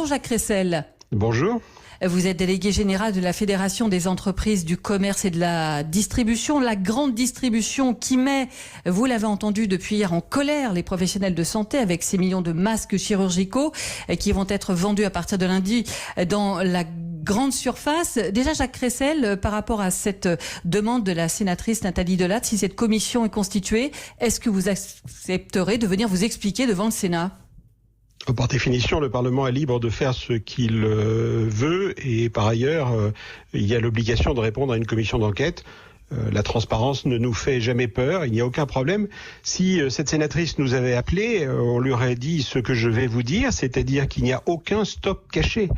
Jacques Cressel. Bonjour. Vous êtes délégué général de la Fédération des entreprises du commerce et de la distribution. La grande distribution qui met, vous l'avez entendu depuis hier, en colère les professionnels de santé avec ces millions de masques chirurgicaux qui vont être vendus à partir de lundi dans la grande surface. Déjà, Jacques Cressel, par rapport à cette demande de la sénatrice Nathalie Delattre, si cette commission est constituée, est-ce que vous accepterez de venir vous expliquer devant le Sénat ? Par définition, le Parlement est libre de faire ce qu'il veut et par ailleurs, il y a l'obligation de répondre à une commission d'enquête. La transparence ne nous fait jamais peur, il n'y a aucun problème. Si cette sénatrice nous avait appelé, on lui aurait dit ce que je vais vous dire, c'est-à-dire qu'il n'y a aucun stock caché.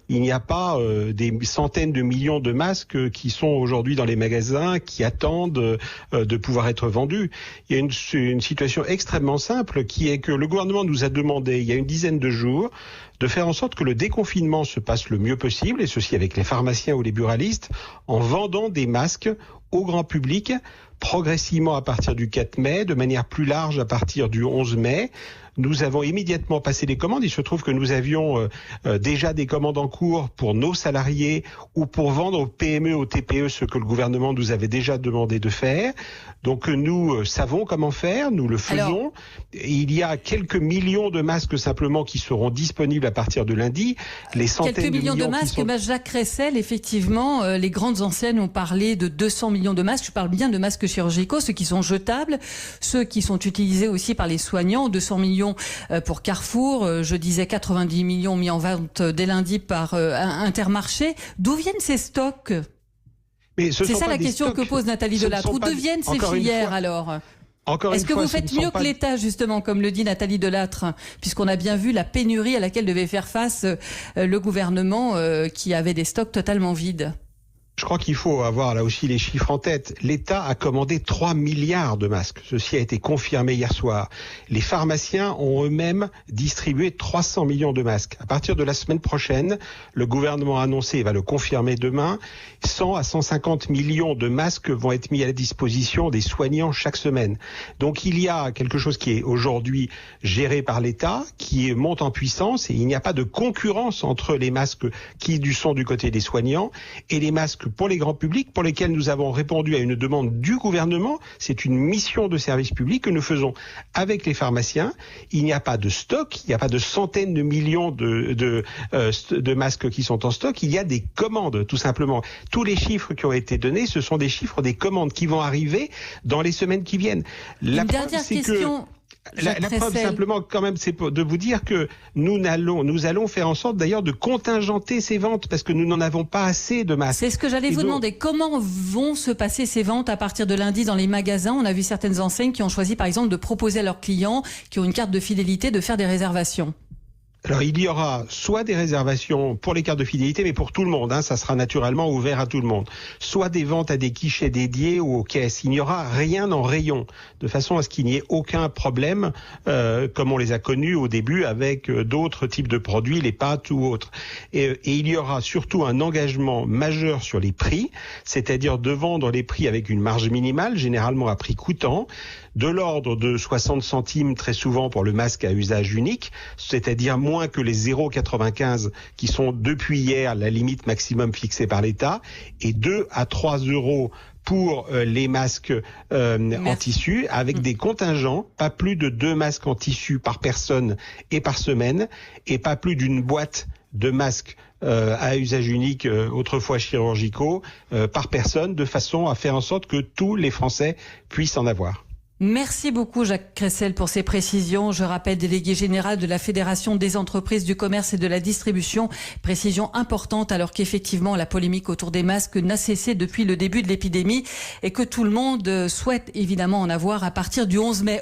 Il n'y a pas des centaines de millions de masques qui sont aujourd'hui dans les magasins, qui attendent de pouvoir être vendus. Il y a une situation extrêmement simple qui est que le gouvernement nous a demandé, il y a une dizaine de jours, de faire en sorte que le déconfinement se passe le mieux possible, et ceci avec les pharmaciens ou les buralistes, en vendant des masques au grand public, progressivement à partir du 4 mai, de manière plus large à partir du 11 mai. Nous avons immédiatement passé les commandes. Il se trouve que nous avions déjà des commandes en cours pour nos salariés ou pour vendre aux PME, aux TPE, ce que le gouvernement nous avait déjà demandé de faire. Donc nous savons comment faire, nous le faisons. Alors, il y a quelques millions de masques simplement qui seront disponibles à partir de lundi. Les centaines quelques millions de masques, Jacques Cressel, effectivement, les grandes enseignes ont parlé de 200 millions de masques. Je parle bien de masques chirurgicaux, ceux qui sont jetables, ceux qui sont utilisés aussi par les soignants, 200 millions pour Carrefour, je disais 90 millions mis en vente dès lundi par Intermarché. D'où viennent ces stocks ? C'est ça la question que pose Nathalie Delattre. Où deviennent ces filières alors ? Est-ce que vous faites mieux que l'État, justement, comme le dit Nathalie Delattre, puisqu'on a bien vu la pénurie à laquelle devait faire face le gouvernement qui avait des stocks totalement vides ? Je crois qu'il faut avoir là aussi les chiffres en tête. L'État a commandé 3 milliards de masques. Ceci a été confirmé hier soir. Les pharmaciens ont eux-mêmes distribué 300 millions de masques. À partir de la semaine prochaine, le gouvernement a annoncé, et va le confirmer demain, 100 à 150 millions de masques vont être mis à la disposition des soignants chaque semaine. Donc il y a quelque chose qui est aujourd'hui géré par l'État, qui monte en puissance, et il n'y a pas de concurrence entre les masques qui sont du côté des soignants et les masques pour les grands publics, pour lesquels nous avons répondu à une demande du gouvernement. C'est une mission de service public que nous faisons avec les pharmaciens. Il n'y a pas de stock, il n'y a pas de centaines de millions de masques qui sont en stock. Il y a des commandes, tout simplement. Tous les chiffres qui ont été donnés, ce sont des chiffres des commandes qui vont arriver dans les semaines qui viennent. Une dernière question. La preuve simplement quand même, c'est de vous dire que nous allons faire en sorte d'ailleurs de contingenter ces ventes parce que nous n'en avons pas assez de masques. C'est ce que j'allais vous demander. Comment vont se passer ces ventes à partir de lundi dans les magasins ? On a vu certaines enseignes qui ont choisi par exemple de proposer à leurs clients qui ont une carte de fidélité de faire des réservations. Alors il y aura soit des réservations pour les cartes de fidélité, mais pour tout le monde, ça sera naturellement ouvert à tout le monde. Soit des ventes à des guichets dédiés ou aux caisses. Il n'y aura rien en rayon, de façon à ce qu'il n'y ait aucun problème, comme on les a connus au début avec d'autres types de produits, les pâtes ou autres. Et il y aura surtout un engagement majeur sur les prix, c'est-à-dire de vendre les prix avec une marge minimale, généralement à prix coûtant, de l'ordre de 60 centimes très souvent pour le masque à usage unique, c'est-à-dire moins que les 0,95 qui sont depuis hier la limite maximum fixée par l'État, et 2 à 3 euros pour les masques en tissu, avec des contingents, pas plus de 2 masques en tissu par personne et par semaine, et pas plus d'une boîte de masques à usage unique, autrefois chirurgicaux, par personne, de façon à faire en sorte que tous les Français puissent en avoir. Merci beaucoup Jacques Cressel pour ces précisions. Je rappelle, délégué général de la Fédération des entreprises du commerce et de la distribution. Précision importante alors qu'effectivement la polémique autour des masques n'a cessé depuis le début de l'épidémie et que tout le monde souhaite évidemment en avoir à partir du 11 mai.